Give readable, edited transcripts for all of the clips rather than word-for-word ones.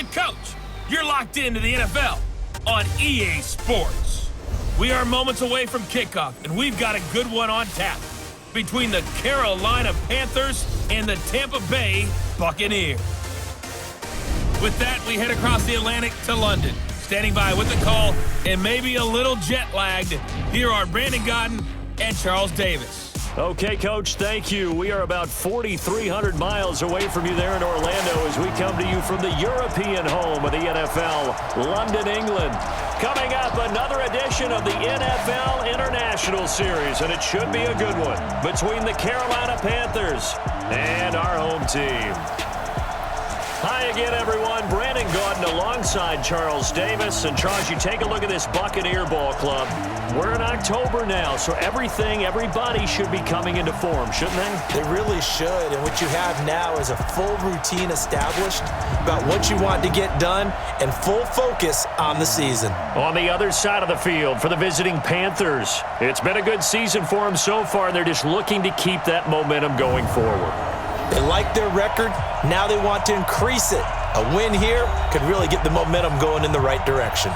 the coach. You're locked into the NFL on EA Sports. We are moments away from kickoff, and we've got a good one on tap between the Carolina Panthers and the Tampa Bay Buccaneers. With that, we head across the Atlantic to London. Standing by with the call and maybe a little jet-lagged, here are Brandon Gaudin and Charles Davis. Okay, Coach, thank you. We are about 4,300 miles away from you there in Orlando as we come to you from the European home of the NFL, London, England. Coming up, another edition of the NFL International Series, and it should be a good one, between the Carolina Panthers and our home team. Hi again, everyone. Brandon Gaudin alongside Charles Davis. And Charles, you take a look at this Buccaneer ball club. We're in October now, so everybody should be coming into form, shouldn't they? They really should. And what you have now is a full routine established about what you want to get done and full focus on the season. On the other side of the field for the visiting Panthers, it's been a good season for them so far, and they're just looking to keep that momentum going forward. They like their record. Now they want to increase it. A win here could really get the momentum going in the right direction.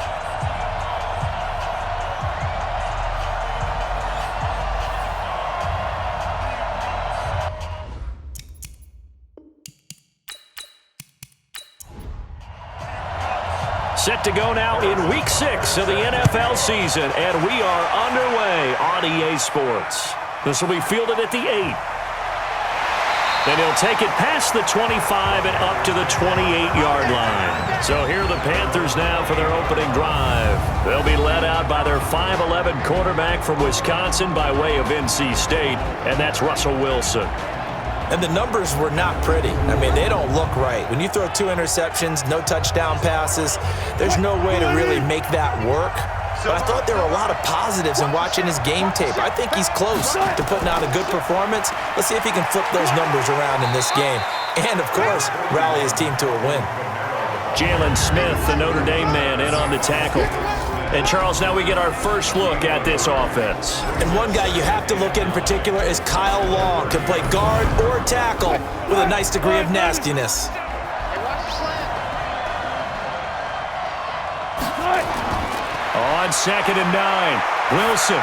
Set to go now in Week 6 of the NFL season, and we are underway on EA Sports. This will be fielded at the 8. Then he'll take it past the 25 and up to the 28-yard line. So here are the Panthers now for their opening drive. They'll be led out by their 5'11 quarterback from Wisconsin by way of NC State, and that's Russell Wilson. And the numbers were not pretty. I mean, they don't look right. When you throw 2 interceptions, no touchdown passes, there's no way to really make that work. But I thought there were a lot of positives in watching his game tape. I think he's close to putting out a good performance. Let's see if he can flip those numbers around in this game. And, of course, rally his team to a win. Jalen Smith, the Notre Dame man, in on the tackle. And, Charles, now we get our first look at this offense. And one guy you have to look at in particular is Kyle Long. Can play guard or tackle with a nice degree of nastiness. On 2nd and 9, Wilson.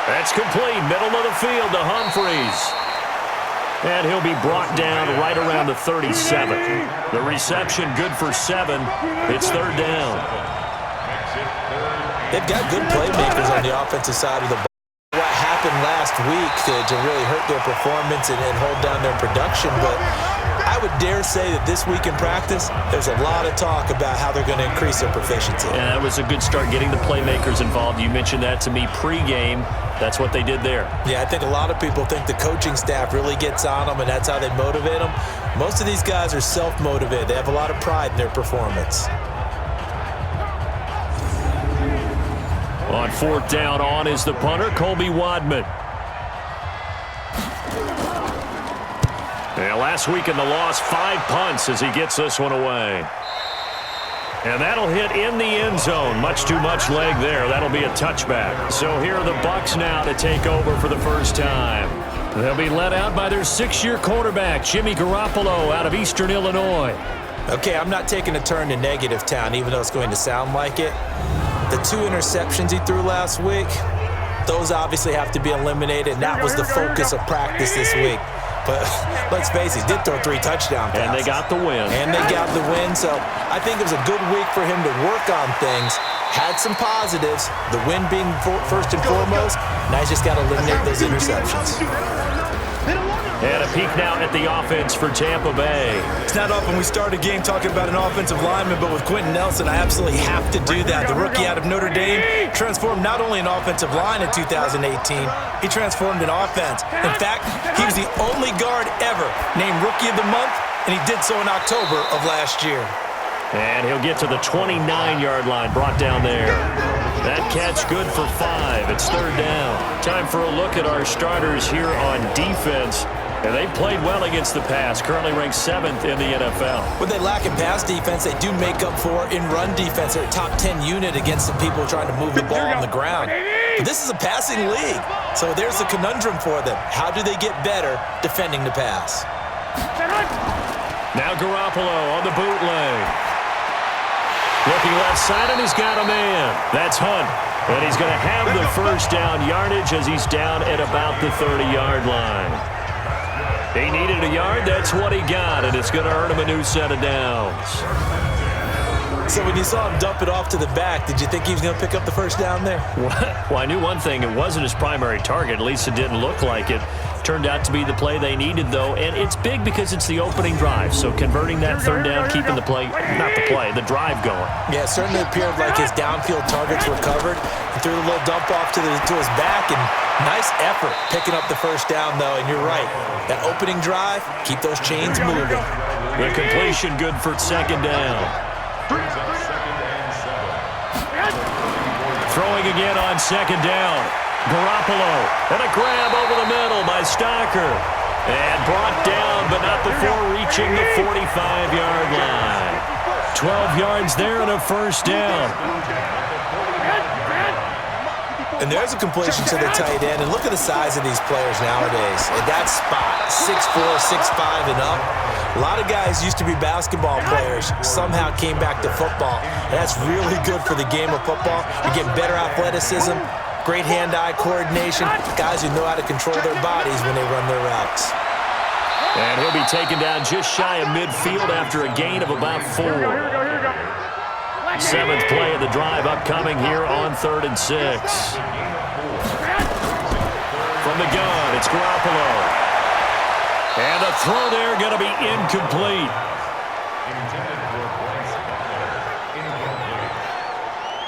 That's complete, middle of the field to Humphreys. And he'll be brought down right around the 37. The reception good for 7. It's 3rd down. They've got good playmakers on the offensive side of the ball. What happened last week to really hurt their performance and hold down their production, but I would dare say that this week in practice, there's a lot of talk about how they're going to increase their proficiency. Yeah, that was a good start getting the playmakers involved. You mentioned that to me pregame. That's what they did there. Yeah, I think a lot of people think the coaching staff really gets on them, and that's how they motivate them. Most of these guys are self-motivated. They have a lot of pride in their performance. On 4th down, on is the punter, Colby Wadman. And last week in the loss, 5 punts as he gets this one away. And that'll hit in the end zone. Much too much leg there. That'll be a touchback. So here are the Bucs now to take over for the first time. They'll be led out by their 6-year quarterback, Jimmy Garoppolo, out of Eastern Illinois. Okay, I'm not taking a turn to negative town, even though it's going to sound like it. The 2 interceptions he threw last week, those obviously have to be eliminated, and that was the focus of practice this week. But let's face it, he did throw 3 touchdown passes. And they got the win. So I think it was a good week for him to work on things. Had some positives, the win being first and foremost. Now he's just got to eliminate those interceptions. And a peek now at the offense for Tampa Bay. It's not often we start a game talking about an offensive lineman, but with Quentin Nelson, I absolutely have to do that. The rookie out of Notre Dame transformed not only an offensive line in 2018, he transformed an offense. In fact, he was the only guard ever named Rookie of the Month, and he did so in October of last year. And he'll get to the 29-yard line, brought down there. That catch good for 5. It's 3rd down. Time for a look at our starters here on defense. And they played well against the pass, currently ranked 7th in the NFL. When they lack in pass defense, they do make up for in run defense. They're a top 10 unit against the people trying to move the ball on the ground. But this is a passing league, so there's a conundrum for them. How do they get better defending the pass? Now Garoppolo on the bootleg. Looking left side, and he's got a man. That's Hunt. And he's going to have the first down yardage as he's down at about the 30-yard line. He needed a yard. That's what he got, and it's going to earn him a new set of downs. So when you saw him dump it off to the back, did you think he was going to pick up the first down there? Well, I knew one thing. It wasn't his primary target. At least it didn't look like it. Turned out to be the play they needed, though, and it's big because it's the opening drive. So converting that third down, keeping the drive going. Yeah, it certainly appeared like his downfield targets were covered. He threw a little dump off to his back, and nice effort picking up the first down, though. And you're right, that opening drive, keep those chains moving. The completion good for second down. Throwing again on second down. Garoppolo, and a grab over the middle by Stocker. And brought down, but not before reaching the 45-yard line. 12 yards there and a first down. And there's a completion to the tight end. And look at the size of these players nowadays. At that spot, 6'4", 6'5", and up. A lot of guys used to be basketball players, somehow came back to football. And that's really good for the game of football. You're getting better athleticism, great hand-eye coordination, guys who know how to control their bodies when they run their routes. And he'll be taken down just shy of midfield after a gain of about 4. Seventh play of the drive upcoming here on 3rd and 6. From the gun, it's Garoppolo. And the throw there going to be incomplete.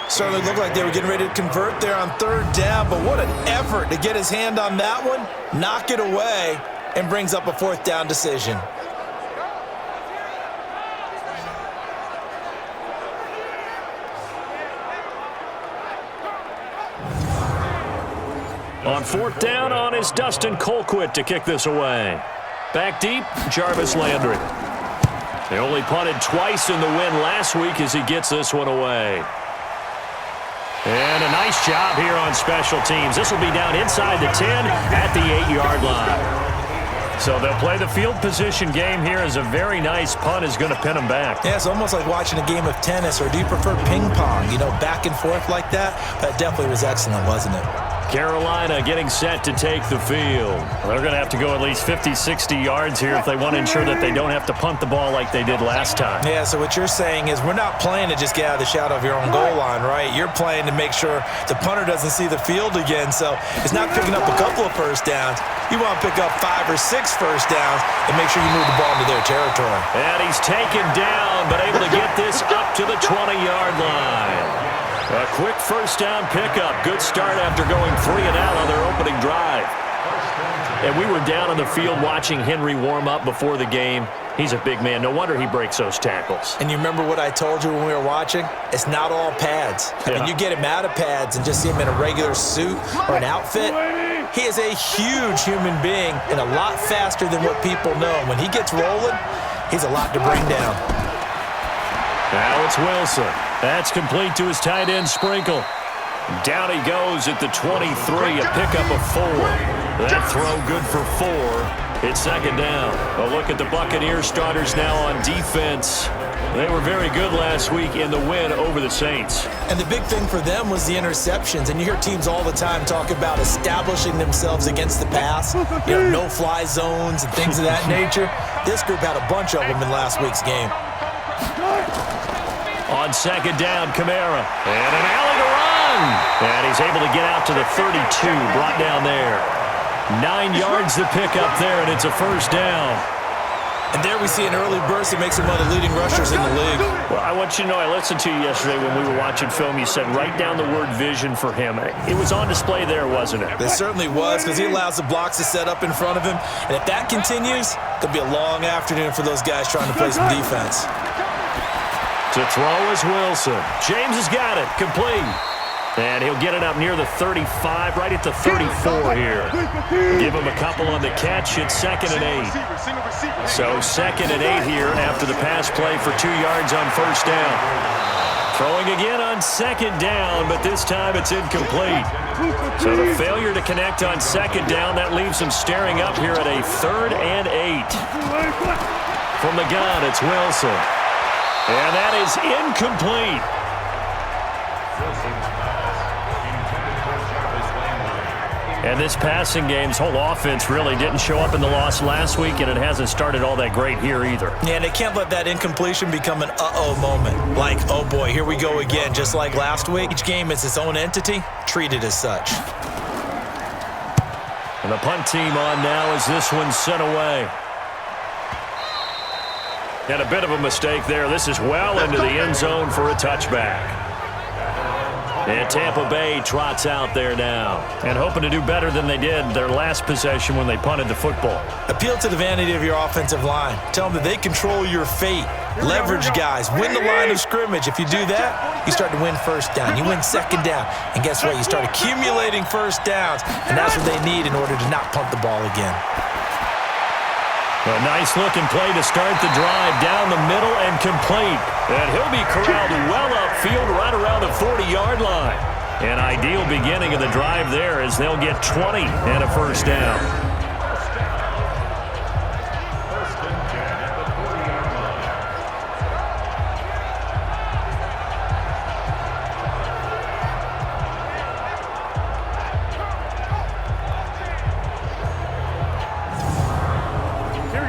Certainly looked like they were getting ready to convert there on 3rd down, but what an effort to get his hand on that one, knock it away, and brings up a 4th down decision. On 4th down on is Dustin Colquitt to kick this away. Back deep, Jarvis Landry. They only punted twice in the win last week as he gets this one away. And a nice job here on special teams. This will be down inside the 10 at the 8-yard line. So they'll play the field position game here as a very nice punt is going to pin them back. Yeah, it's almost like watching a game of tennis, or do you prefer ping pong? You know, back and forth like that? That definitely was excellent, wasn't it? Carolina getting set to take the field. They're going to have to go at least 50, 60 yards here if they want to ensure that they don't have to punt the ball like they did last time. Yeah, so what you're saying is we're not playing to just get out of the shadow of your own goal line, right? You're playing to make sure the punter doesn't see the field again. So it's not picking up a couple of first downs. You want to pick up 5 or 6 first downs and make sure you move the ball into their territory. And he's taken down, but able to get this up to the 20-yard line. A quick first down pickup. Good start after going 3 and out on their opening drive. And we were down on the field watching Henry warm up before the game. He's a big man. No wonder he breaks those tackles. And you remember what I told you when we were watching? It's not all pads. I mean, you get him out of pads and just see him in a regular suit or an outfit. He is a huge human being and a lot faster than what people know. When he gets rolling, he's a lot to bring down. Now it's Wilson. That's complete to his tight end, Sprinkle. Down he goes at the 23, a pickup of 4. That throw good for 4. It's second down. A look at the Buccaneers starters now on defense. They were very good last week in the win over the Saints. And the big thing for them was the interceptions. And you hear teams all the time talk about establishing themselves against the pass, you know, no-fly zones and things of that nature. This group had a bunch of them in last week's game. On second down, Kamara. And an alley to run. And he's able to get out to the 32, brought down there. 9 yards to pick up there, and it's a first down. And there we see an early burst that makes him one of the leading rushers in the league. Well, I want you to know, I listened to you yesterday when we were watching film. You said write down the word vision for him. It was on display there, wasn't it? It certainly was, because he allows the blocks to set up in front of him. And if that continues, it'll be a long afternoon for those guys trying to play some defense. To throw is Wilson. James has got it. Complete. And he'll get it up near the 35, right at the 34 here. Give him a couple on the catch. It's 2nd and 8. So 2nd and 8 here after the pass play for 2 yards on first down. Throwing again on second down, but this time it's incomplete. So the failure to connect on second down, that leaves him staring up here at a 3rd and 8. From the gun, it's Wilson. And that is incomplete. And this passing game's whole offense really didn't show up in the loss last week, and it hasn't started all that great here either. Yeah, and they can't let that incompletion become an uh-oh moment. Like, oh boy, here we go again, just like last week. Each game is its own entity, treated as such. And the punt team on now as this one's sent away. And a bit of a mistake there. This is well into the end zone for a touchback. And Tampa Bay trots out there now. And hoping to do better than they did their last possession when they punted the football. Appeal to the vanity of your offensive line. Tell them that they control your fate. Leverage guys. Win the line of scrimmage. If you do that, you start to win first down. You win second down. And guess what? You start accumulating first downs. And that's what they need in order to not punt the ball again. A nice-looking play to start the drive down the middle and complete. And he'll be corralled well upfield right around the 40-yard line. An ideal beginning of the drive there as they'll get 20 and a first down.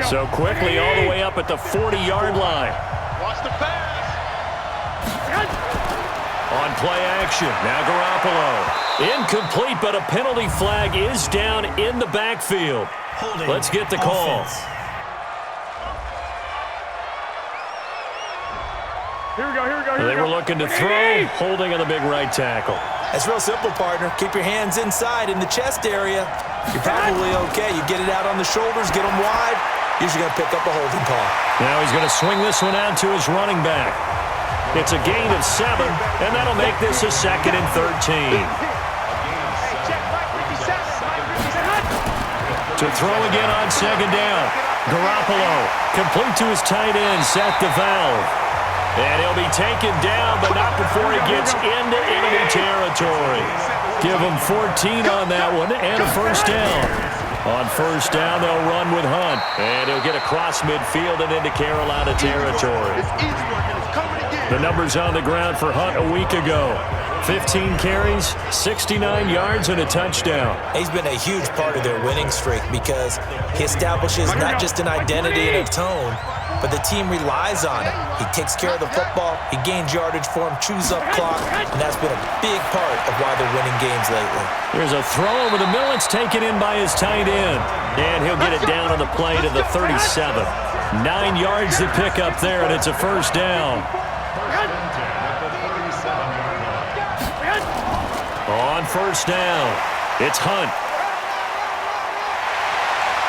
So quickly all the way up at the 40-yard line. Watch the pass. On play action, now Garoppolo. Incomplete, but a penalty flag is down in the backfield. Let's get the call. Here we go. They were looking to throw, holding on the big right tackle. That's real simple, partner. Keep your hands inside in the chest area. You're probably okay. You get it out on the shoulders, get them wide. Usually going to pick up a holding call. Now he's going to swing this one out to his running back. It's a gain of 7, and that'll make this a 2nd and 13. To throw again on 2nd down. Garoppolo complete to his tight end, Seth DeValve. And he'll be taken down, but not before he gets into enemy territory. Give him 14 on that one and a first down. On first down, they'll run with Hunt. And he'll get across midfield and into Carolina territory. The numbers on the ground for Hunt a week ago. 15 carries, 69 yards, and a touchdown. He's been a huge part of their winning streak because he establishes not just an identity and a tone, but the team relies on it. He takes care of the football, he gains yardage for him, chews up clock, and that's been a big part of why they're winning games lately. Here's a throw over the middle. It's taken in by his tight end. And he'll get it down on the play to the 37. 9 yards to pick up there, and it's a first down. On first down, it's Hunt.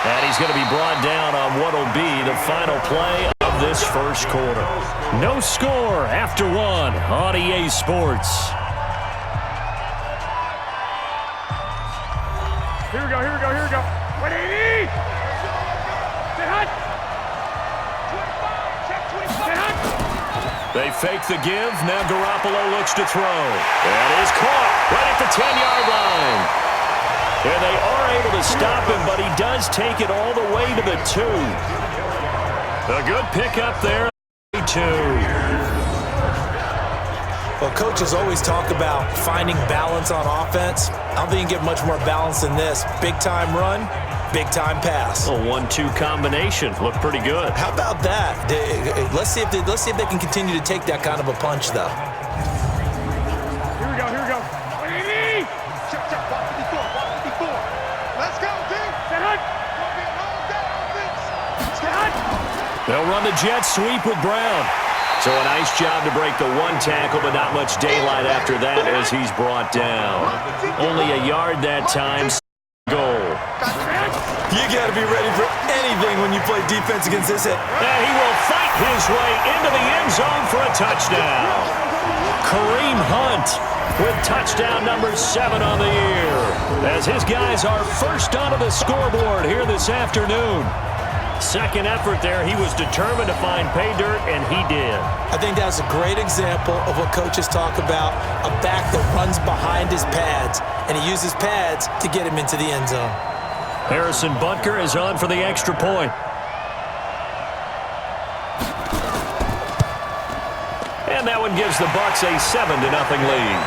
And he's going to be brought down on what will be the final play of this first quarter. No score after 1 on EA Sports. Here we go. 180. Stay hot. 25. They fake the give. Now Garoppolo looks to throw. And is caught right at the 10-yard line. And they are able to stop him, but he does take it all the way to the 2. A good pickup there. 2. Well, coaches always talk about finding balance on offense. I don't think you can get much more balance than this. Big-time run, big-time pass. A 1-2 combination. Looked pretty good. How about that? Let's see if they can continue to take that kind of a punch, though. Here we go. 180. Check. 154. Let's go, D. Stay hot. Stay hot. They'll run the jet sweep with Brown. So a nice job to break the 1 tackle, but not much daylight after that as he's brought down. Only a yard that time. Goal. You got to be ready for anything when you play defense against this hit. And he will fight his way into the end zone for a touchdown. Kareem Hunt with touchdown number 7 on the year. As his guys are first onto the scoreboard here this afternoon. Second effort there, he was determined to find pay dirt, and he did. I think that's a great example of what coaches talk about, a back that runs behind his pads, and he uses pads to get him into the end zone. Harrison Butker is on for the extra point. And that one gives the Bucs a 7-0 lead.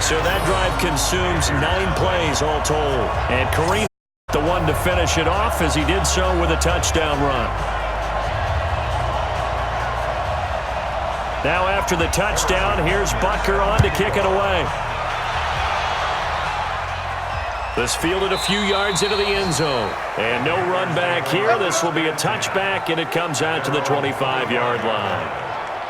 So that drive consumes 9 plays all told. And Kareem, the one to finish it off, as he did so with a touchdown run. Now after the touchdown, here's Butker on to kick it away. This fielded a few yards into the end zone. And no run back here. This will be a touchback, and it comes out to the 25-yard line.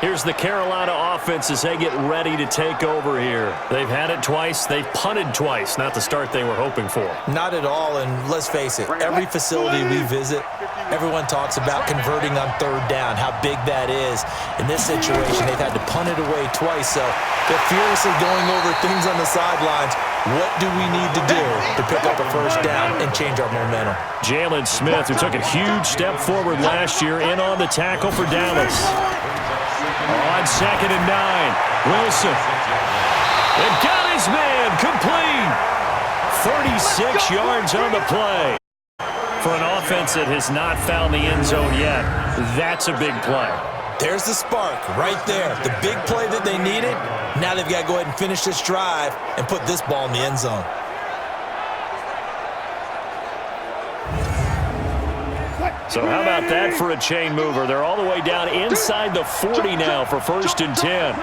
Here's the Carolina offense as they get ready to take over here. They've had it twice. They've punted twice. Not the start they were hoping for. Not at all, and let's face it, every facility we visit, everyone talks about converting on third down, how big that is. In this situation, they've had to punt it away twice, so they're furiously going over things on the sidelines. What do we need to do to pick up a first down and change our momentum? Jalen Smith, who took a huge step forward last year, in on the tackle for Dallas. On 2nd and 9, Wilson. And got his man complete. 36 yards on the play. For an offense that has not found the end zone yet, that's a big play. There's the spark right there. The big play that they needed. Now they've got to go ahead and finish this drive and put this ball in the end zone. So how about that for a chain mover? They're all the way down inside the 40 now for 1st and 10.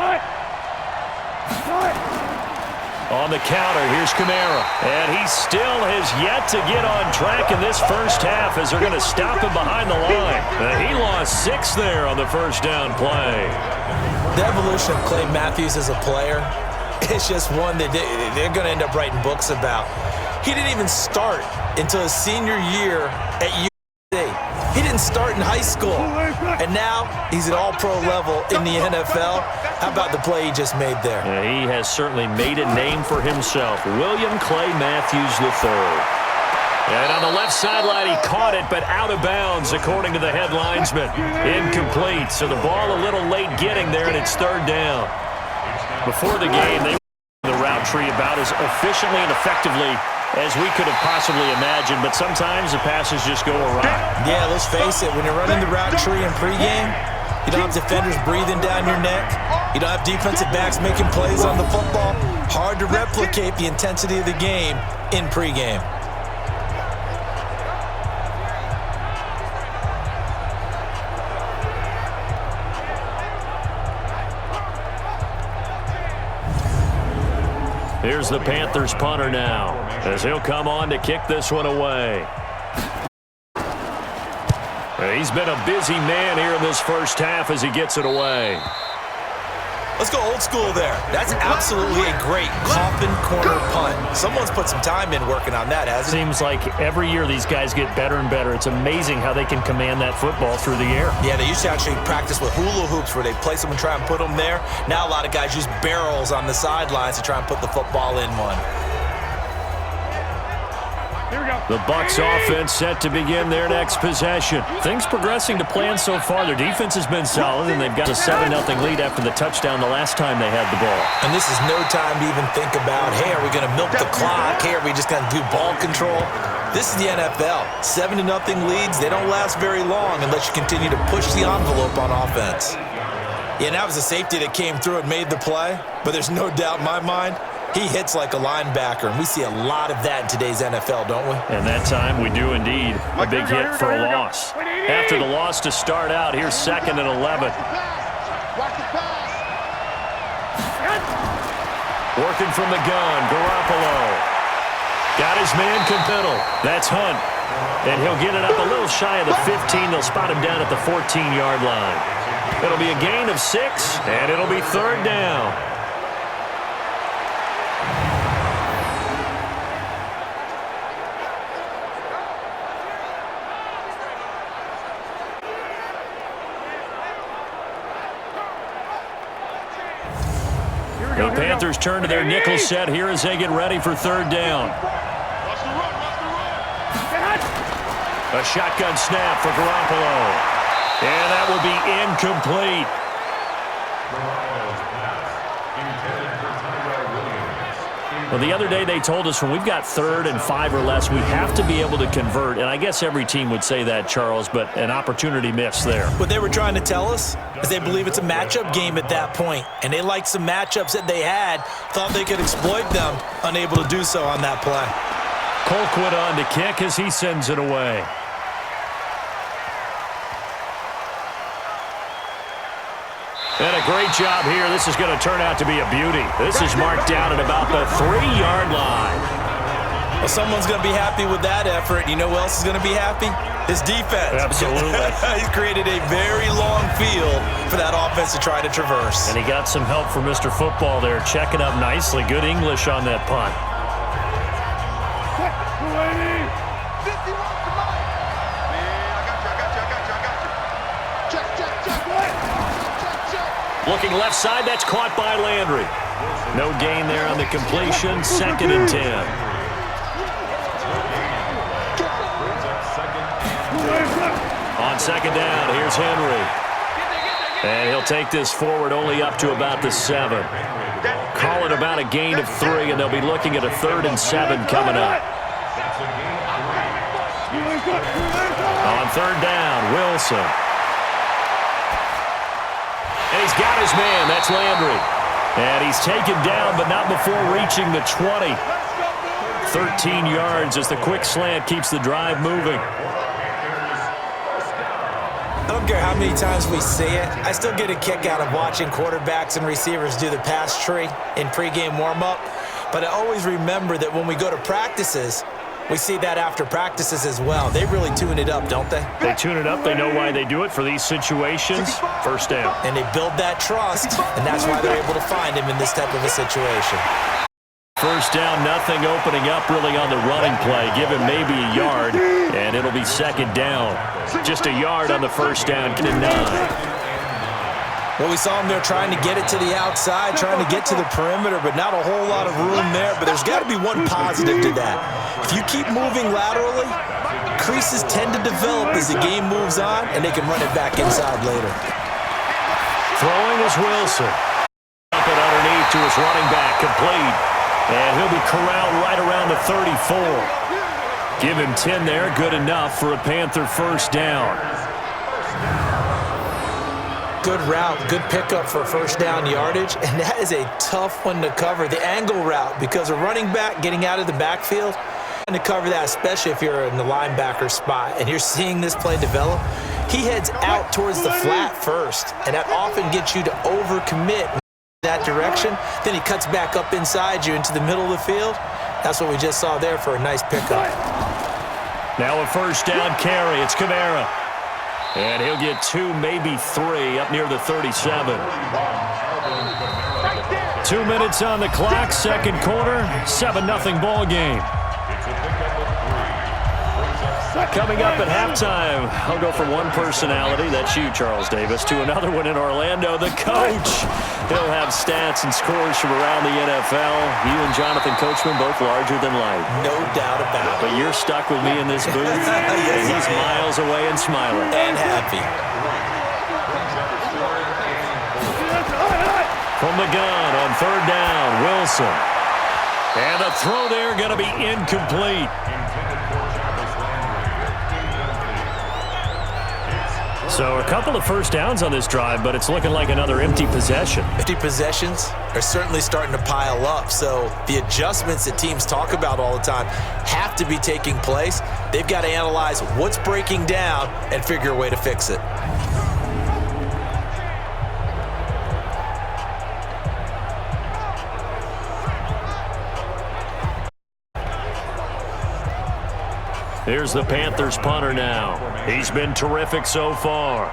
On the counter, here's Kamara. And he still has yet to get on track in this first half as they're going to stop him behind the line. He lost 6 there on the first down play. The evolution of Clay Matthews as a player, it's just one that they're going to end up writing books about. He didn't even start until his senior year at USC. He didn't start in high school, and now he's at all-pro level in the NFL. How about the play he just made there? Yeah, he has certainly made a name for himself. William Clay Matthews III. And on the left sideline, he caught it, but out of bounds, according to the head linesman. Incomplete, so the ball a little late getting there, and it's 3rd down. Before the game, they were the route tree about as efficiently and effectively as we could have possibly imagined, but sometimes the passes just go awry. Yeah, let's face it, when you're running the route tree in pregame, you don't have defenders breathing down your neck. You don't have defensive backs making plays on the football. Hard to replicate the intensity of the game in pregame. Here's the Panthers punter now, as he'll come on to kick this one away. He's been a busy man here in this first half as he gets it away. Let's go old school there. That's absolutely a great coffin corner punt. Someone's put some time in working on that, hasn't it? Seems like every year these guys get better and better. It's amazing how they can command that football through the air. Yeah, they used to actually practice with hula hoops where they place them and try and put them there. Now a lot of guys use barrels on the sidelines to try and put the football in one. The Bucs offense set to begin their next possession. Things progressing to plan so far. Their defense has been solid, and they've got a 7-0 lead after the touchdown the last time they had the ball. And this is no time to even think about, hey, are we going to milk the clock? Hey, are we just going to do ball control? This is the NFL. 7-0 leads, they don't last very long unless you continue to push the envelope on offense. Yeah, and that was a safety that came through and made the play, but there's no doubt in my mind, he hits like a linebacker, and we see a lot of that in today's NFL, don't we? And that time we do indeed. A big hit for a loss. After the loss to start out, here's 2nd and 11. Working from the gun, Garoppolo. Got his man Campbell. That's Hunt. And he'll get it up a little shy of the 15. They'll spot him down at the 14-yard line. It'll be a gain of 6, and it'll be 3rd down. The Panthers turn to their nickel set here as they get ready for 3rd down. A shotgun snap for Garoppolo. And that will be incomplete. Well, the other day they told us when we've got 3rd and 5 or less, we have to be able to convert. And I guess every team would say that, Charles, but an opportunity missed there. What they were trying to tell us is they believe it's a matchup game at that point, and they liked some matchups that they had, thought they could exploit them, unable to do so on that play. Colquitt on to kick as he sends it away. And a great job here. This is going to turn out to be a beauty. This is marked down at about the 3-yard line. Well, someone's going to be happy with that effort. You know who else is going to be happy? His defense. Absolutely. He's created a very long field for that offense to try to traverse. And he got some help from Mr. Football there, checking up nicely. Good English on that punt. Looking left side, that's caught by Landry. No gain there on the completion, 2nd and 10. On 2nd down, here's Henry. And he'll take this forward only up to about the 7. Call it about a gain of 3, and they'll be looking at a 3rd and 7 coming up. On 3rd down, Wilson. And he's got his man. That's Landry. And he's taken down, but not before reaching the 20. 13 yards as the quick slant keeps the drive moving. I don't care how many times we see it. I still get a kick out of watching quarterbacks and receivers do the pass tree in pregame warm-up. But I always remember that when we go to practices, we see that after practices as well. They really tune it up, don't they? They tune it up. They know why they do it for these situations. 1st down. And they build that trust, and that's why they're able to find him in this type of a situation. 1st down, nothing opening up really on the running play. Give him maybe a yard, and it'll be 2nd down. Just a yard on the 1st down, to 9. Well, we saw him there trying to get it to the outside, trying to get to the perimeter, but not a whole lot of room there. But there's got to be one positive to that. If you keep moving laterally, creases tend to develop as the game moves on, and they can run it back inside later. Throwing is Wilson. Up it underneath to his running back, complete. And he'll be corralled right around the 34. Give him 10 there, good enough for a Panther 1st down. Good route, good pickup for 1st down yardage, and that is a tough one to cover, the angle route, because a running back getting out of the backfield, and to cover that, especially if you're in the linebacker spot, and you're seeing this play develop, he heads out towards the flat first, and that often gets you to overcommit in that direction. Then he cuts back up inside you into the middle of the field. That's what we just saw there for a nice pickup. Now a 1st down carry, it's Kamara. And he'll get 2, maybe 3, up near the 37. 2 minutes on the clock, 2nd quarter, 7-0 ball game. Coming up at halftime, I'll go from one personality, that's you, Charles Davis, to another one in Orlando, the coach. He'll have stats and scores from around the NFL. You and Jonathan Coachman both larger than life. No doubt about it. But you're stuck with me in this booth, and he's miles away and smiling. And happy. From the gun on 3rd down, Wilson. And the throw there going to be incomplete. So a couple of 1st downs on this drive, but it's looking like another empty possession. Empty possessions are certainly starting to pile up, so the adjustments that teams talk about all the time have to be taking place. They've got to analyze what's breaking down and figure a way to fix it. Here's the Panthers punter now. He's been terrific so far.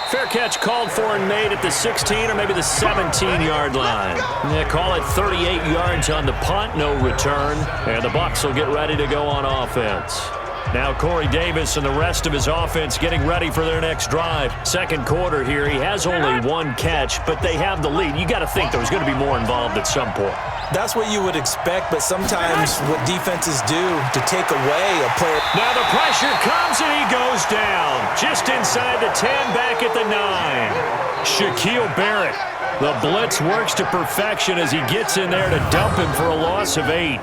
Fair catch called for and made at the 16 or maybe the 17-yard line. Yeah, call it 38 yards on the punt, no return. And the Bucs will get ready to go on offense. Now Corey Davis and the rest of his offense getting ready for their next drive. 2nd quarter here. He has only 1 catch, but they have the lead. You got to think there's going to be more involved at some point. That's what you would expect, but sometimes what defenses do to take away a player. Now the pressure comes and he goes down. Just inside inside the 10, back at the 9. Shaquille Barrett. The blitz works to perfection as he gets in there to dump him for a loss of 8.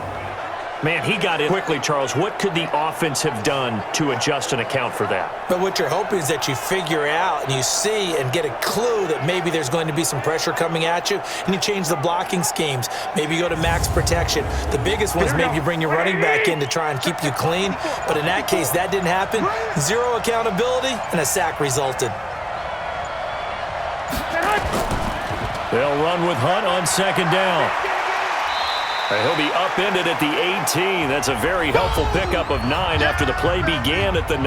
Man, he got in quickly, Charles. What could the offense have done to adjust and account for that? But what you're hoping is that you figure out and you see and get a clue that maybe there's going to be some pressure coming at you, and you change the blocking schemes. Maybe you go to max protection. The biggest one is maybe you bring your running back in to try and keep you clean. But in that case, that didn't happen. Zero accountability, and a sack resulted. They'll run with Hunt on second down. He'll be upended at the 18. That's a very helpful pickup of 9 after the play began at the 9.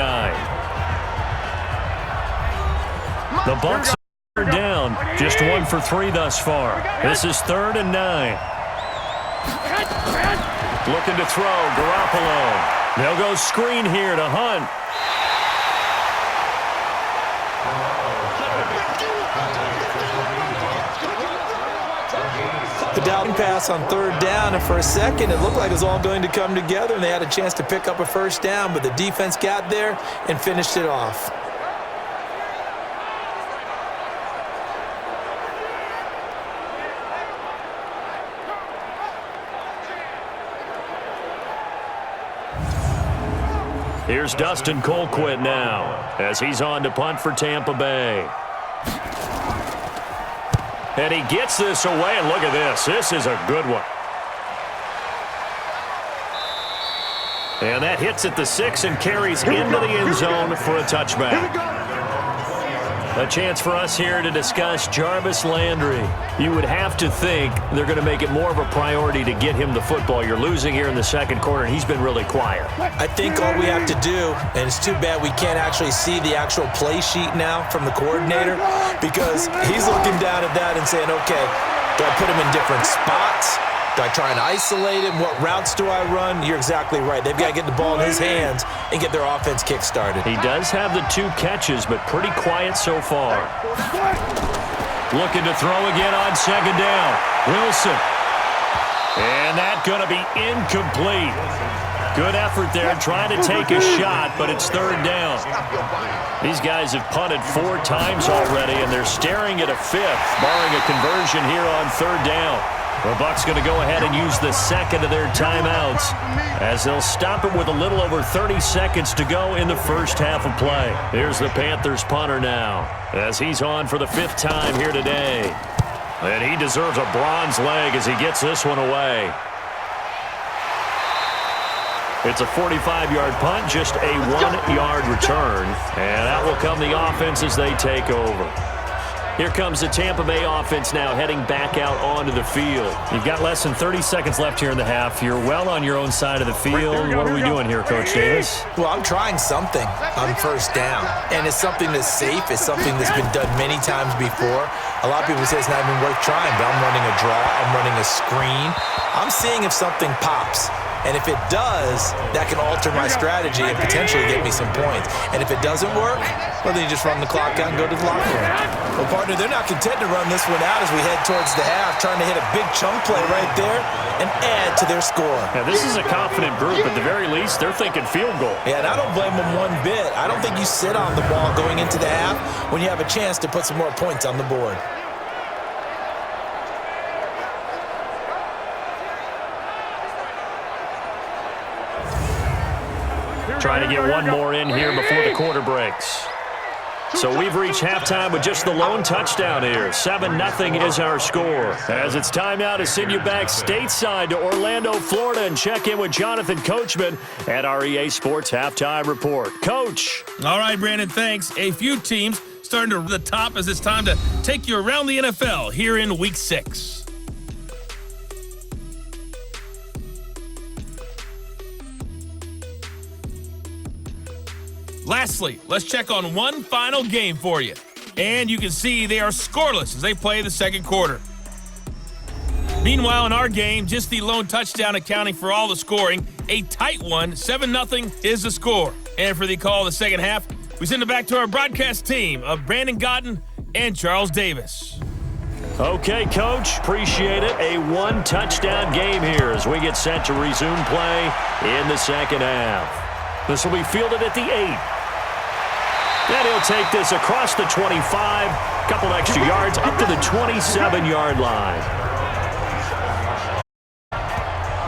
The Bucs are down. Just 1 for 3 thus far. This is 3rd and 9. Looking to throw, Garoppolo. They'll go screen here to Hunt. The down pass on 3rd down, and for a second it looked like it was all going to come together and they had a chance to pick up a first down, but the defense got there and finished it off. Here's Dustin Colquitt now as he's on to punt for Tampa Bay. And he gets this away, and look at this. This is a good one. And that hits at the 6 and carries into the end zone for a touchback. A chance for us here to discuss Jarvis Landry. You would have to think they're going to make it more of a priority to get him the football. You're losing here in the second quarter, and he's been really quiet. I think all we have to do, and it's too bad we can't actually see the actual play sheet now from the coordinator, because he's looking down at that and saying, okay, do I put him in different spots? Do I try and isolate him? What routes do I run? You're exactly right. They've got to get the ball in his hands and get their offense kick-started. He does have the 2 catches, but pretty quiet so far. Looking to throw again on second down. Wilson. And that's going to be incomplete. Good effort there trying to take a shot, but it's 3rd down. These guys have punted 4 times already, and they're staring at a 5th, barring a conversion here on 3rd down. The Bucs going to go ahead and use the second of their timeouts as they'll stop it with a little over 30 seconds to go in the first half of play. Here's the Panthers punter now as he's on for the 5th time here today. And he deserves a bronze leg as he gets this one away. It's a 45-yard punt, just a 1-yard return. And out will come the offense as they take over. Here comes the Tampa Bay offense now heading back out onto the field. You've got less than 30 seconds left here in the half. You're well on your own side of the field. What are we doing here, Coach Davis? Well, I'm trying something on 1st down, and it's something that's safe. It's something that's been done many times before. A lot of people say it's not even worth trying, but I'm running a draw. I'm running a screen. I'm seeing if something pops. And if it does, that can alter my strategy and potentially get me some points. And if it doesn't work, well, then you just run the clock out and go to the locker room. Well, partner, they're not content to run this one out as we head towards the half, trying to hit a big chunk play right there and add to their score. Now, this is a confident group. At the very least, they're thinking field goal. Yeah, and I don't blame them one bit. I don't think you sit on the ball going into the half when you have a chance to put some more points on the board. Trying to get one more in here before the quarter breaks. So we've reached halftime with just the lone touchdown here. 7-0 is our score. As it's time now to send you back stateside to Orlando, Florida, and check in with Jonathan Coachman at our EA Sports Halftime Report. Coach. All right, Brandon, thanks. A few teams starting to the top as it's time to take you around the NFL here in Week 6. Lastly, let's check on one final game for you. And you can see they are scoreless as they play the second quarter. Meanwhile, in our game, just the lone touchdown accounting for all the scoring. A tight one, 7-0 is the score. And for the call of the second half, we send it back to our broadcast team of Brandon Gotten and Charles Davis. Okay, Coach, appreciate it. A 1-touchdown game here as we get set to resume play in the second half. This will be fielded at the 8. And he'll take this across the 25, a couple extra yards up to the 27-yard line.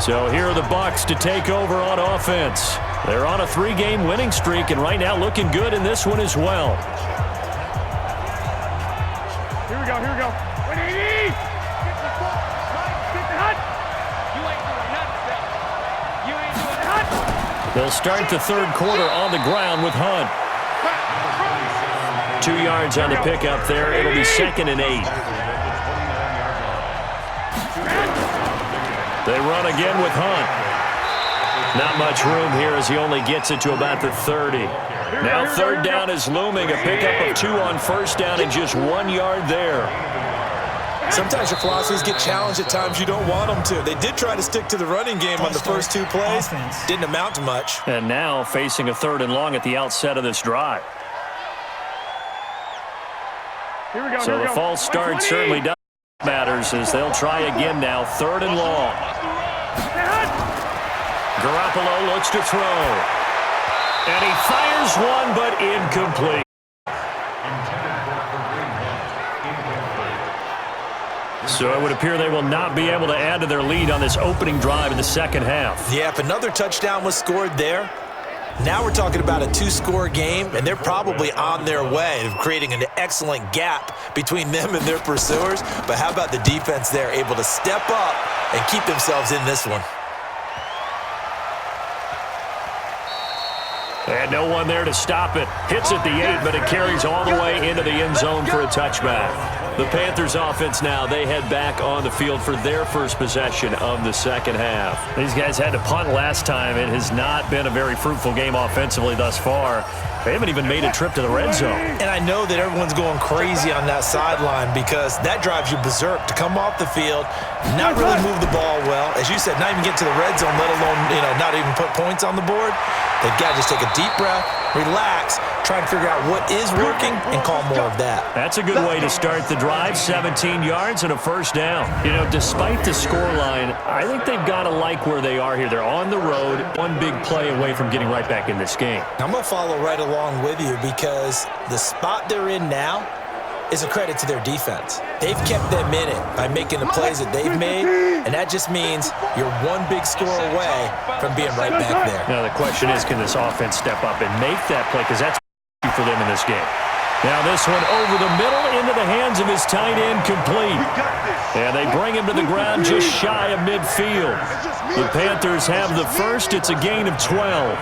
So here are the Bucs to take over on offense. They're on a 3-game winning streak, and right now looking good in this one as well. Here we go, here we go. 180! Get the ball, right, get the hut! You ain't doing nothing, Bill. You ain't doing the hut! They'll start the third quarter on the ground with Hunt. 2 yards on the pickup there. It'll be 2nd and 8. They run again with Hunt. Not much room here as he only gets it to about the 30. Now third down is looming. A pickup of 2 on first down and just 1 yard there. Sometimes your philosophies get challenged at times you don't want them to. They did try to stick to the running game on the first 2 plays. Didn't amount to much. And now facing a 3rd and long at the outset of this drive. Here we go, So the false start certainly does matters as they'll try again now. 3rd and long. Garoppolo looks to throw. And he fires one, but incomplete. So it would appear they will not be able to add to their lead on this opening drive in the second half. Yeah, if another touchdown was scored there, now we're talking about a 2-score game, and they're probably on their way of creating an excellent gap between them and their pursuers. But how about the defense there, able to step up and keep themselves in this one? And no one there to stop it. Hits at the 8, but it carries all the way into the end zone for a touchback. The Panthers offense now, they head back on the field for their first possession of the second half. These guys had to punt last time. It has not been a very fruitful game offensively thus far. They haven't even made a trip to the red zone. And I know that everyone's going crazy on that sideline because that drives you berserk to come off the field, not really move the ball well. As you said, not even get to the red zone, let alone, not even put points on the board. They've got to just take a deep breath, relax, try and figure out what is working, and call more of that. That's a good way to start the drive. 17 yards and a first down. Despite the scoreline, I think they've got to like where they are here. They're on the road, one big play away from getting right back in this game. I'm going to follow right along with you because the spot they're in now is a credit to their defense. They've kept them in it by making the plays that they've made, and that just means you're one big score away from being right back there. Now the question is, can this offense step up and make that play? Because that's for them in this game. Now this one over the middle into the hands of his tight end, complete. And they bring him to the ground just shy of midfield. The Panthers have the first. It's a gain of 12.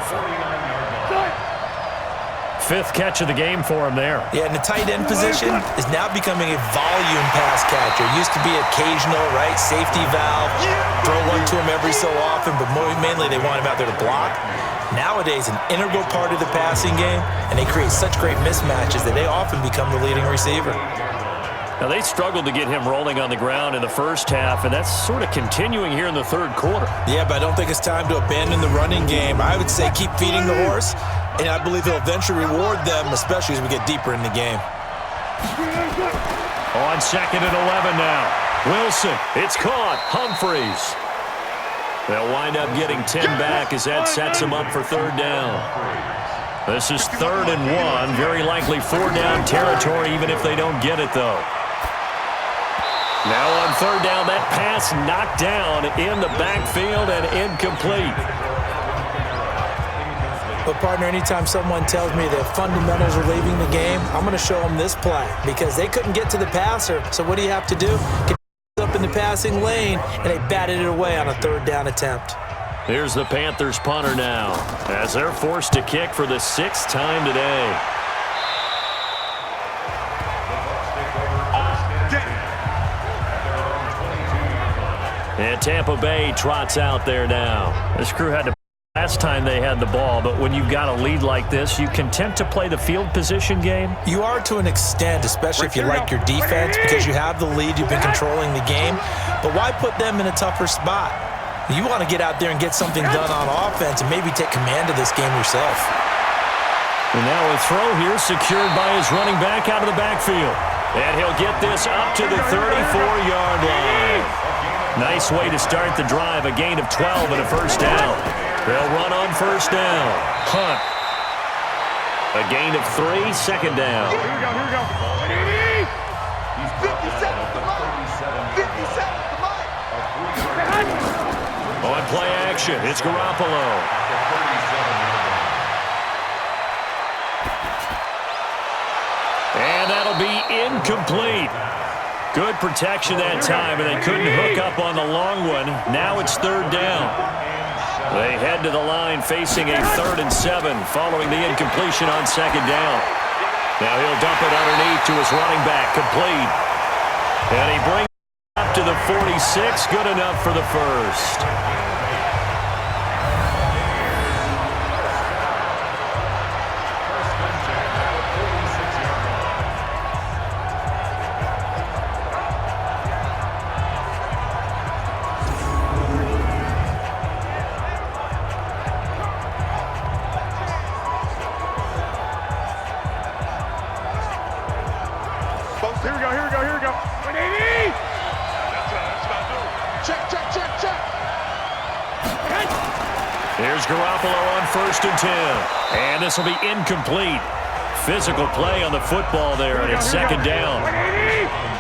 5th catch of the game for him there. Yeah, and the tight end position is now becoming a volume pass catcher. It used to be occasional, right? Safety valve, throw one to him every so often, but mainly they want him out there to block. Nowadays, an integral part of the passing game, and they create such great mismatches that they often become the leading receiver. Now, they struggled to get him rolling on the ground in the first half, and that's sort of continuing here in the third quarter. Yeah, but I don't think it's time to abandon the running game. I would say keep feeding the horse, and I believe he'll eventually reward them, especially as we get deeper in the game. On 2nd and 11 now. Wilson, it's caught. Humphreys. They'll wind up getting 10 back as that sets them up for third down. This is 3rd and 1. Very likely 4-down territory, even if they don't get it, though. Now on 3rd down, that pass knocked down in the backfield and incomplete. But, partner, anytime someone tells me the fundamentals are leaving the game, I'm going to show them this play because they couldn't get to the passer. So what do you have to do? Get up in the passing lane, and they batted it away on a 3rd down attempt. Here's the Panthers punter now as they're forced to kick for the 6th time today. And Tampa Bay trots out there now. This crew had to last time they had the ball, but when you've got a lead like this, you content to play the field position game? You are to an extent, especially if you like your defense, because you have the lead, you've been controlling the game. But why put them in a tougher spot? You want to get out there and get something done on offense and maybe take command of this game yourself. And now a throw here secured by his running back out of the backfield. And he'll get this up to the 34-yard line. Nice way to start the drive, a gain of 12 and a first down. They'll run on first down. Hunt. A gain of 3, second down. Here we go. 57 to Mike. 57 to Mike. On play action, it's Garoppolo. And that'll be incomplete. Good protection that time, and they couldn't hook up on the long one. Now it's third down. They head to the line facing a 3rd and 7 following the incompletion on second down. Now he'll dump it underneath to his running back, complete. And he brings it up to the 46, good enough for the first. Here we go. 180! Check. Here's Garoppolo on 1st and 10. And this will be incomplete. Physical play on the football there, and it's second down.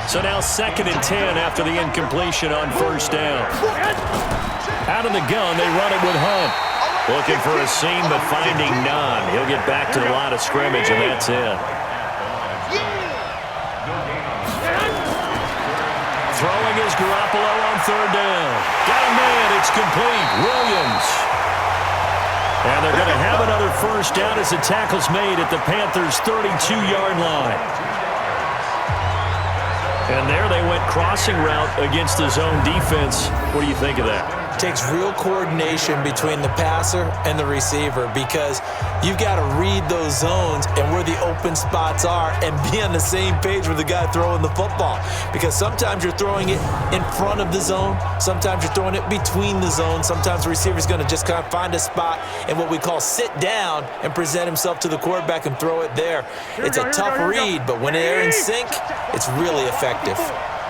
So now 2nd and 10 after the incompletion on 1st down. Out of the gun, they run it with Hunt. Looking for a seam, but finding none. He'll get back to the line of scrimmage, and that's it. Throwing is Garoppolo on 3rd down. Got a man, it's complete. Williams. And they're going to have another first down as the tackle's made at the Panthers' 32-yard line. And there they went crossing route against the zone defense. What do you think of that? Takes real coordination between the passer and the receiver because you've got to read those zones and where the open spots are and be on the same page with the guy throwing the football. Because sometimes you're throwing it in front of the zone. Sometimes you're throwing it between the zones. Sometimes the receiver's going to just kind of find a spot and what we call sit down and present himself to the quarterback and throw it there. It's a tough read, but when they're in sync, it's really effective.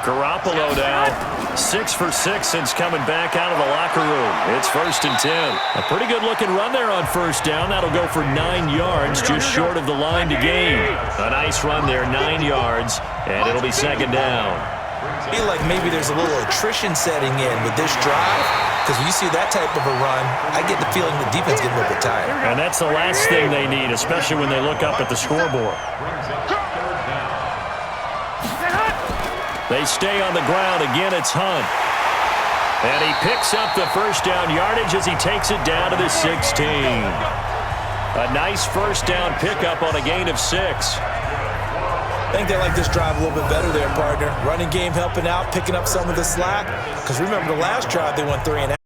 Garoppolo now 6 for 6 since coming back out of the locker room. It's 1st and 10. A pretty good looking run there on 1st down. That'll go for 9 yards, just short of the line to gain. A nice run there, 9 yards, and it'll be 2nd down. I feel like maybe there's a little attrition setting in with this drive because when you see that type of a run, I get the feeling the defense getting a little bit tired. And that's the last thing they need, especially when they look up at the scoreboard. They stay on the ground. Again, it's Hunt. And he picks up the first down yardage as he takes it down to the 16. A nice first down pickup on a gain of 6. I think they like this drive a little bit better there, partner. Running game helping out, picking up some of the slack. Because remember the last drive, they went 3 and out.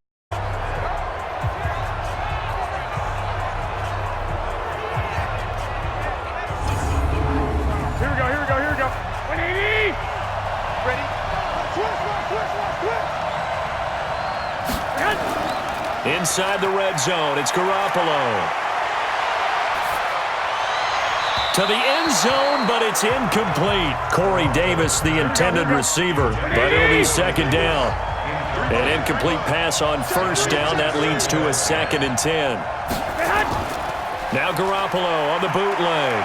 Here we go. 180! Ready? Inside the red zone, it's Garoppolo. To the end zone, but it's incomplete. Corey Davis, the intended receiver, but it'll be 2nd down. An incomplete pass on 1st down. That leads to a 2nd and 10. Now Garoppolo on the bootleg.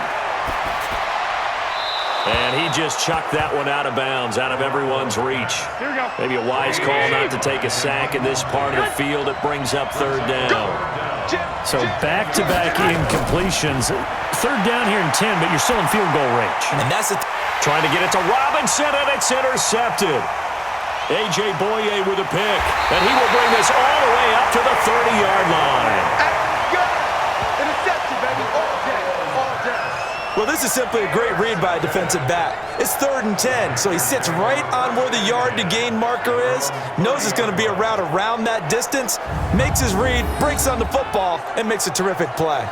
And he just chucked that one out of bounds, out of everyone's reach. Maybe a wise call not to take a sack in this part of the field. It brings up 3rd down. So back-to-back incompletions. 3rd down here in 10, but you're still in field goal range. And that's it. Trying to get it to Robinson, and it's intercepted. A.J. Boye with a pick, and he will bring this all the way up to the 30-yard line. Interception, baby. All day. Well, this is simply a great read by a defensive back. It's 3rd and 10, so he sits right on where the yard to gain marker is, knows it's going to be a route around that distance, makes his read, breaks on the football, and makes a terrific play.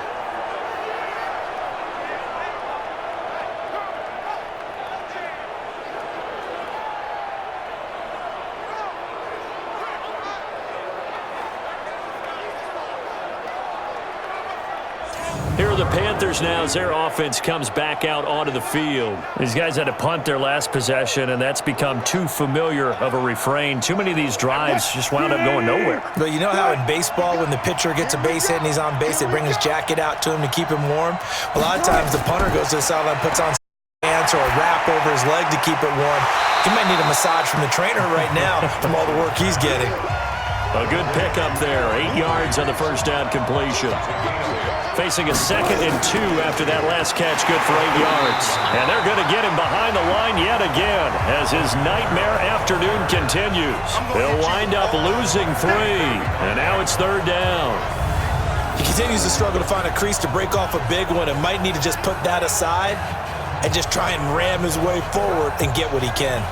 Here are the Panthers now as their offense comes back out onto the field. These guys had to punt their last possession, and that's become too familiar of a refrain. Too many of these drives just wound up going nowhere. But you know how in baseball, when the pitcher gets a base hit and he's on base, they bring his jacket out to him to keep him warm? A lot of times the punter goes to the sideline, puts on pants or a wrap over his leg to keep it warm. He might need a massage from the trainer right now from all the work he's getting. A good pickup there. 8 yards on the first down completion. Facing a 2nd and 2 after that last catch, good for 8 yards. And they're going to get him behind the line yet again as his nightmare afternoon continues. They'll wind up losing 3, and now it's 3rd down. He continues to struggle to find a crease to break off a big one and might need to just put that aside and just try and ram his way forward and get what he can.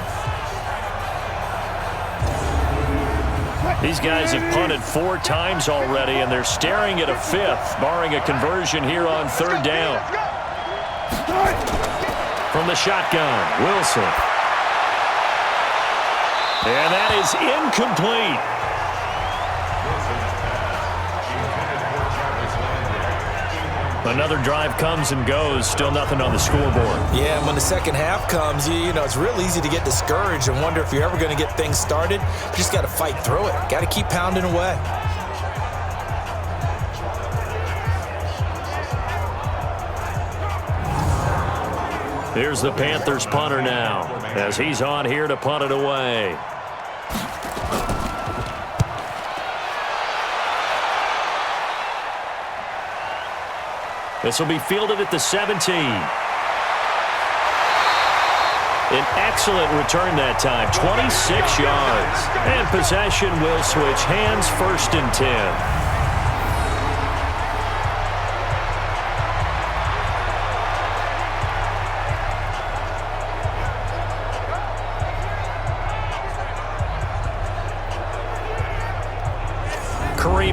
These guys have punted 4 times already, and they're staring at a 5th, barring a conversion here on 3rd down. From the shotgun, Wilson. And that is incomplete. Another drive comes and goes, still nothing on the scoreboard. Yeah, and when the second half comes, you know, it's real easy to get discouraged and wonder if you're ever going to get things started. You just got to fight through it. Got to keep pounding away. Here's the Panthers punter now as he's on here to punt it away. This will be fielded at the 17. An excellent return that time, 26 yards. And possession will switch hands, 1st and 10.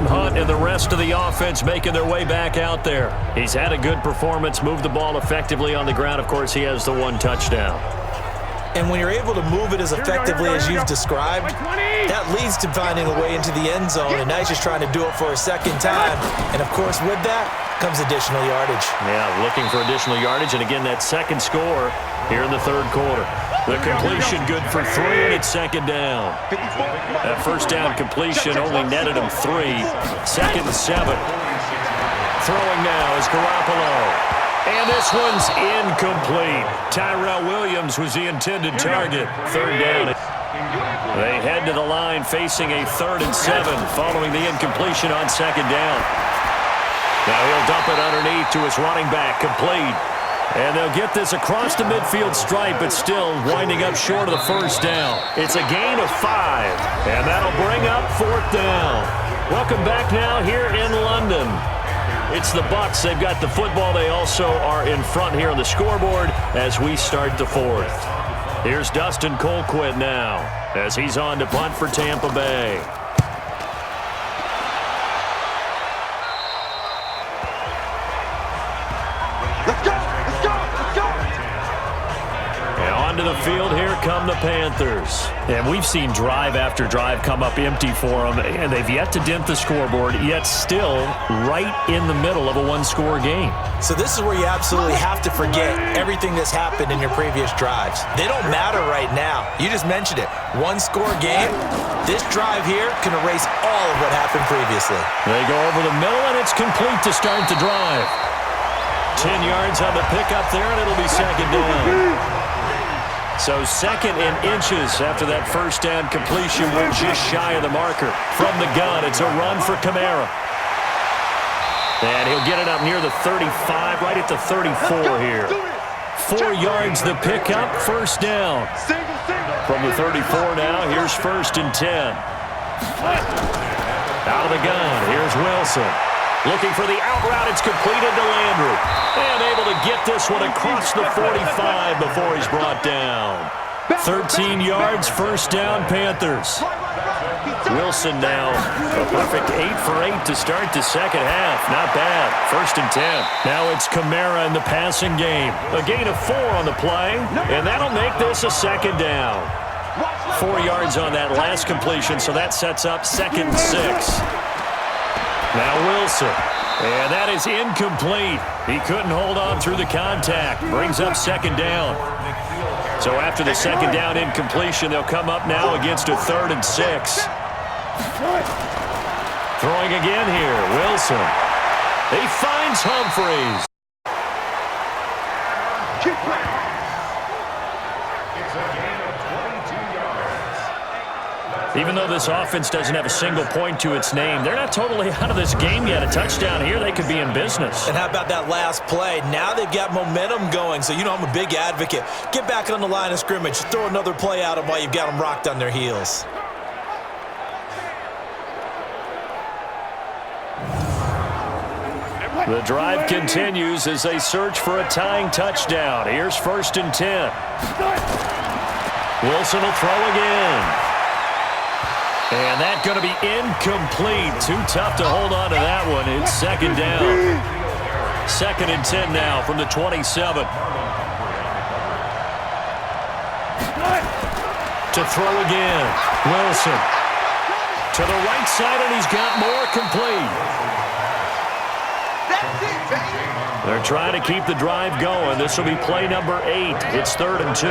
Hunt and the rest of the offense making their way back out there. He's had a good performance, moved the ball effectively on the ground. Of course, he has the 1 touchdown. And when you're able to move it as effectively as you've described, that leads to finding a way into the end zone, and now he's just trying to do it for a second time. And, of course, with that comes additional yardage. Yeah, looking for additional yardage, and again, that second score here in the 3rd quarter. The completion good for 3, and it's 2nd down. That first down completion only netted him 3. 2nd and 7. Throwing now is Garoppolo. And this one's incomplete. Tyrell Williams was the intended target. 3rd down. They head to the line facing a 3rd and 7 following the incompletion on 2nd down. Now he'll dump it underneath to his running back, complete. And they'll get this across the midfield stripe, but still winding up short of the 1st down. It's a gain of 5, and that'll bring up 4th down. Welcome back now here in London. It's the Bucs. They've got the football. They also are in front here on the scoreboard as we start the 4th. Here's Dustin Colquitt now as he's on to punt for Tampa Bay. To the field, here come the Panthers. And we've seen drive after drive come up empty for them, and they've yet to dent the scoreboard, yet still right in the middle of a 1-score game. So this is where you absolutely have to forget everything that's happened in your previous drives. They don't matter right now. You just mentioned it. 1-score game. This drive here can erase all of what happened previously. They go over the middle, and it's complete to start the drive. 10 yards on the pickup there, and it'll be 2nd down. So 2nd and inches after that first down completion. We're just shy of the marker. From the gun, it's a run for Kamara. And he'll get it up near the 35, right at the 34 here. 4 yards the pickup, 1st down. From the 34 now, here's 1st and 10. Out of the gun, here's Wilson. Looking for the out route. It's completed to Landry. And able to get this one across the 45 before he's brought down. 13 yards, 1st down, Panthers. Wilson now a perfect 8 for 8 to start the 2nd half. Not bad. 1st and 10. Now it's Kamara in the passing game. A gain of 4 on the play, and that'll make this a 2nd down. 4 yards on that last completion, so that sets up 2nd and 6. Now Wilson And that is incomplete. He couldn't hold on through the contact. Brings up second down. So after the second down incompletion, they'll come up now against a 3rd and 6. Throwing again here, Wilson. He finds Humphreys. Even though this offense doesn't have a single point to its name, they're not totally out of this game yet. A touchdown here, they could be in business. And how about that last play? Now they've got momentum going, so you know I'm a big advocate. Get back on the line of scrimmage. Throw another play at them while you've got them rocked on their heels. The drive continues as they search for a tying touchdown. Here's 1st and 10. Wilson will throw again. And that's going to be incomplete. Too tough to hold on to that one. It's second down. 2nd and 10 now from the 27. To throw again. Wilson. To the right side, and he's got more complete. They're trying to keep the drive going. This will be play number 8. It's 3rd and 2.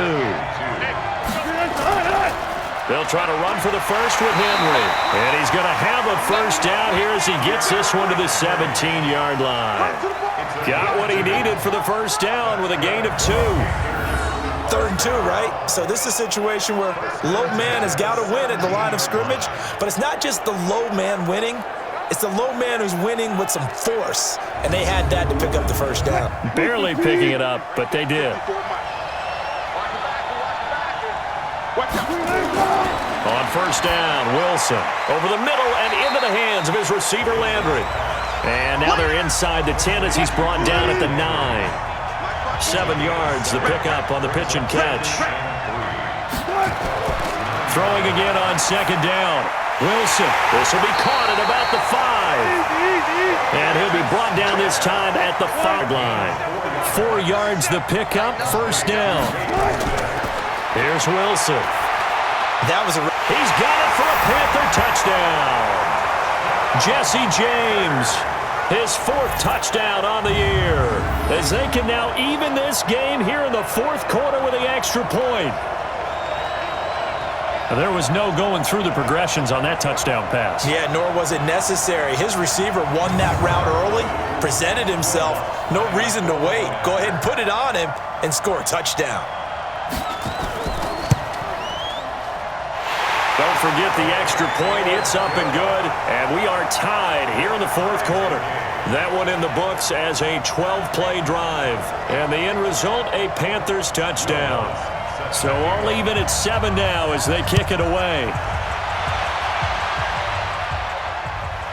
They'll try to run for the first with Henry. And he's going to have a first down here as he gets this one to the 17-yard line. Got what he needed for the first down with a gain of 2. 3rd and 2, right? So this is a situation where low man has got to win at the line of scrimmage. But it's not just the low man winning. It's the low man who's winning with some force. And they had that to pick up the first down. Barely picking it up, but they did. On first down, Wilson over the middle and into the hands of his receiver, Landry. And now they're inside the 10 as he's brought down at the 9. 7 yards, the pickup on the pitch and catch. Throwing again on second down. Wilson, this will be caught at about the 5. And he'll be brought down this time at the 5 line. 4 yards, the pickup, first down. Here's Wilson. He's got it for a Panther touchdown. Jesse James, his 4th touchdown on the year, as they can now even this game here in the 4th quarter with the extra point. There was no going through the progressions on that touchdown pass. Yeah, nor was it necessary. His receiver won that route early, presented himself, no reason to wait. Go ahead and put it on him and score a touchdown. Don't forget the extra point. It's up and good. And we are tied here in the 4th quarter. That one in the books as a 12-play drive. And the end result, a Panthers touchdown. So all even at 7 now as they kick it away.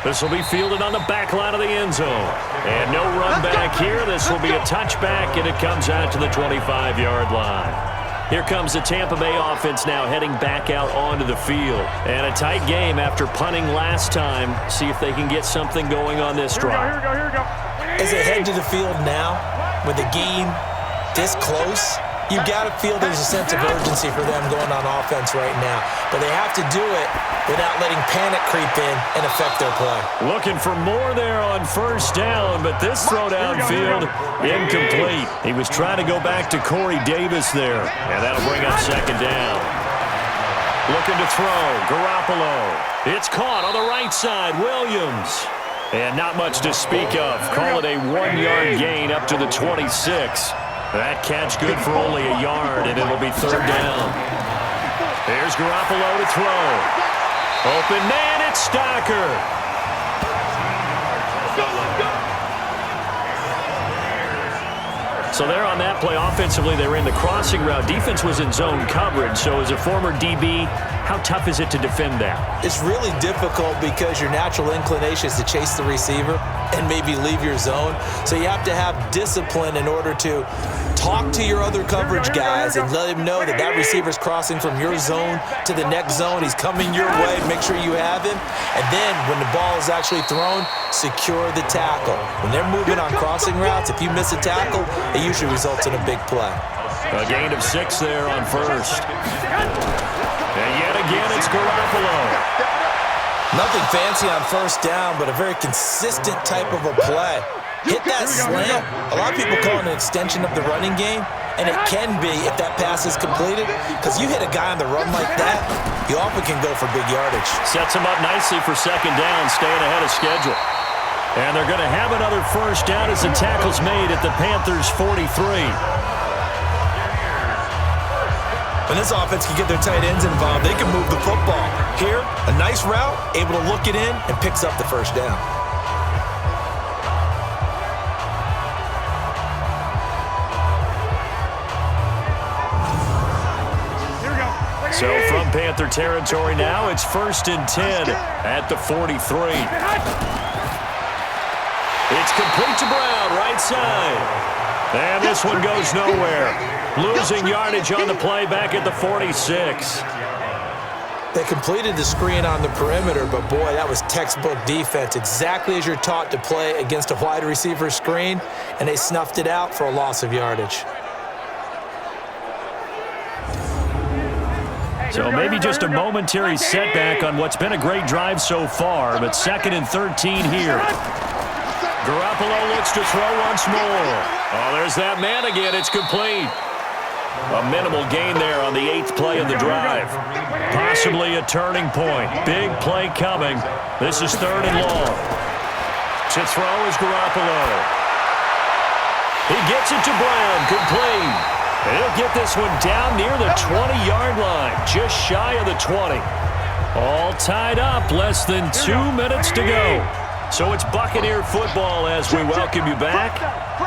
This will be fielded on the back line of the end zone. And no run back here. This will be a touchback, and it comes out to the 25-yard line. Here comes the Tampa Bay offense now heading back out onto the field. And a tight game after punting last time. See if they can get something going on this drive. Here we go. As they head to the field now, with the game this close, you got to feel there's a sense of urgency for them going on offense right now. But they have to do it without letting panic creep in and affect their play. Looking for more there on first down, but this throw downfield incomplete. He was trying to go back to Corey Davis there, and that'll bring up second down. Looking to throw, Garoppolo. It's caught on the right side, Williams. And not much to speak of. Call it a 1-yard gain up to the 26. That catch good for only a yard, and it'll be third down. Here's Garoppolo to throw. Open man, it's Stocker. So there on that play, offensively, they ran the crossing route. Defense was in zone coverage. So as a former DB, how tough is it to defend that? It's really difficult because your natural inclination is to chase the receiver and maybe leave your zone. So you have to have discipline in order to talk to your other coverage guys and let him know that that receiver's crossing from your zone to the next zone. He's coming your way. Make sure you have him. And then when the ball is actually thrown, secure the tackle. When they're moving on crossing routes, if you miss a tackle, it usually results in a big play. A gain of 6 there on first. And yet again, it's Garoppolo. Nothing fancy on first down, but a very consistent type of a play. Hit that slant. A lot of people call it an extension of the running game, and it can be if that pass is completed, because you hit a guy on the run like that, you often can go for big yardage. Sets him up nicely for second down, staying ahead of schedule. And they're going to have another first down as the tackle's made at the Panthers' 43. When this offense can get their tight ends involved, they can move the football. Here, a nice route, able to look it in, and picks up the first down. So from Panther territory now, it's 1st and 10 at the 43. It's complete to Brown, right side. And this one goes nowhere. Losing yardage on the play back at the 46. They completed the screen on the perimeter, but boy, that was textbook defense. Exactly as you're taught to play against a wide receiver screen, and they snuffed it out for a loss of yardage. So maybe just a momentary setback on what's been a great drive so far, but 2nd and 13 here. Garoppolo looks to throw once more. Oh, there's that man again. It's complete. A minimal gain there on the 8th play of the drive. Possibly a turning point. Big play coming. This is 3rd and long. To throw is Garoppolo. He gets it to Brown. Complete. And he'll get this one down near the 20-yard line. Just shy of the 20. All tied up. Less than 2 minutes to go. So it's Buccaneer football as we welcome you back.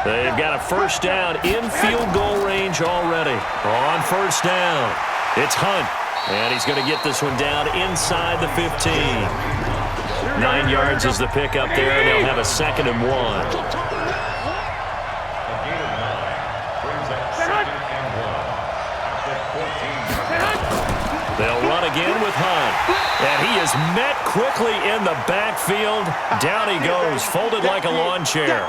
They've got a first down in field goal range already. On first down, it's Hunt. And he's going to get this one down inside the 15. 9 yards is the pickup there, and they'll have a 2nd and 1. They'll run again with Hunt. And he is met quickly in the backfield. Down he goes, folded like a lawn chair.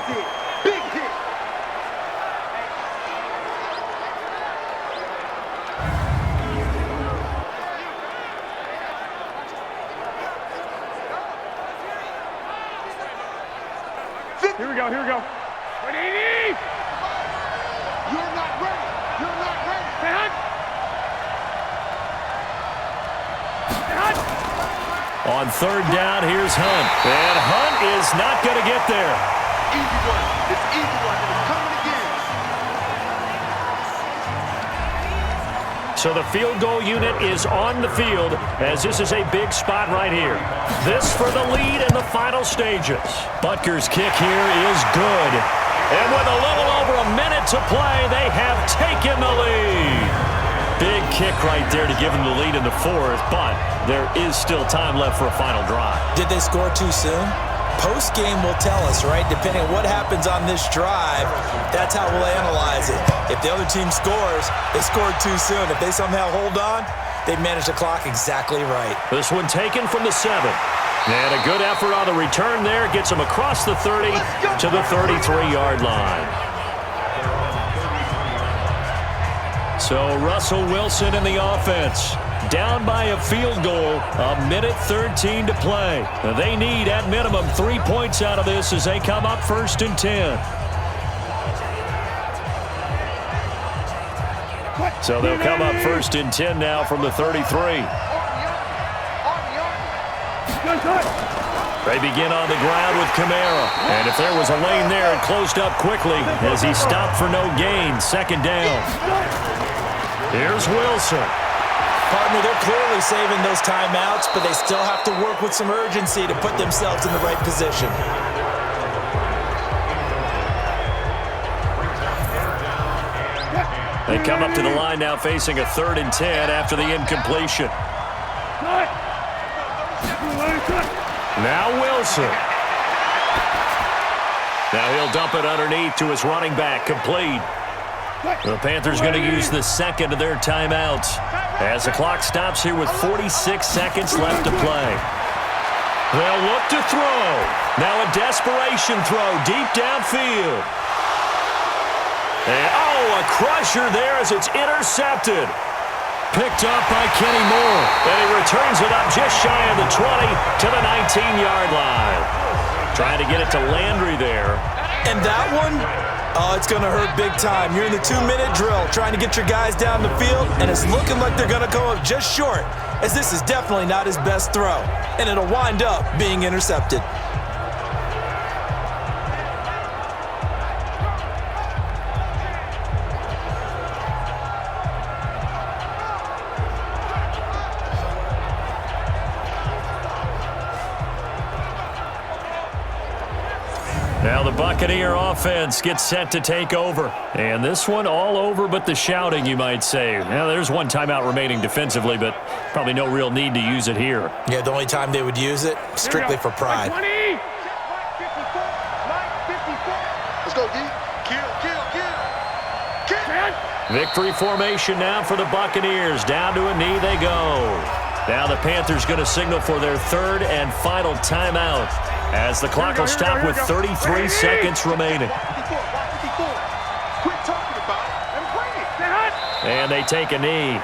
Here we go, here we go. Ready? You're not ready. You're not ready. Hey, Hunt. On 3rd down, here's Hunt. And Hunt is not going to get there. Easy one. It's easy one. It's coming again. So the field goal unit is on the field as this is a big spot right here. This for the lead in the final stages. Butker's kick here is good. And with a little over a minute to play, they have taken the lead. Big kick right there to give them the lead in the 4th, but there is still time left for a final drive. Did they score too soon? Post-game will tell us, right? Depending on what happens on this drive, that's how we'll analyze it. If the other team scores, they scored too soon. If they somehow hold on, they've managed the clock exactly right. This one taken from the 7. And a good effort on the return there. Gets them across the 30 to the 33-yard line. So Russell Wilson in the offense. Down by a field goal, 1:13 to play. They need, at minimum, 3 points out of this as they come up 1st and 10. So they'll come up 1st and 10 now from the 33. They begin on the ground with Kamara. And if there was a lane there, it closed up quickly as he stopped for no gain. 2nd down. Here's Wilson. Partner, they're clearly saving those timeouts, but they still have to work with some urgency to put themselves in the right position. They come up to the line now facing a 3rd and 10 after the incompletion. Now Wilson. Now he'll dump it underneath to his running back, complete. The Panthers going to use the 2nd of their timeouts as the clock stops here with 46 seconds left to play. They'll look to throw. Now a desperation throw deep downfield. And, oh, a crusher there as it's intercepted. Picked up by Kenny Moore. And he returns it up just shy of the 20 to the 19-yard line. Trying to get it to Landry there. And that one, oh, it's going to hurt big time. You're in the 2-minute drill trying to get your guys down the field, and it's looking like they're going to go up just short, as this is definitely not his best throw, and it'll wind up being intercepted. Now the Buccaneer offense gets set to take over. And this one all over but the shouting, you might say. Now there's one timeout remaining defensively, but probably no real need to use it here. Yeah, the only time they would use it, strictly for pride. 20. Let's go, D. Kill. Victory formation now for the Buccaneers. Down to a knee they go. Now the Panthers going to signal for their third and final timeout, as the clock will stop with 33 seconds remaining. Quit talking about it and bring it. And they take a knee.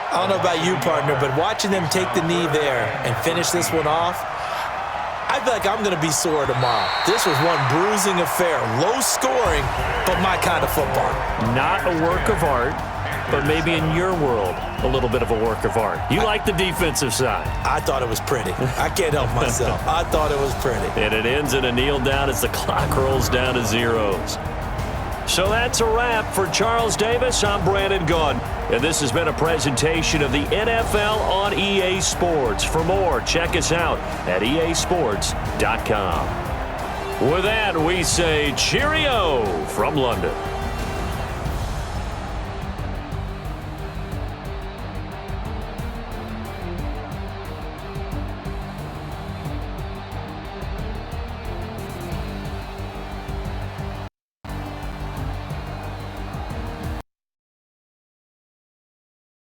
I don't know about you, partner, but watching them take the knee there and finish this one off, I feel like I'm going to be sore tomorrow. This was one bruising affair. Low scoring, but my kind of football. Not a work of art, but maybe in your world, a little bit of a work of art. You like the defensive side. I thought it was pretty. I can't help myself. I thought it was pretty. And it ends in a kneel down as the clock rolls down to zeros. So that's a wrap for Charles Davis. I'm Brandon Gaudin. And this has been a presentation of the NFL on EA Sports. For more, check us out at easports.com. With that, we say cheerio from London.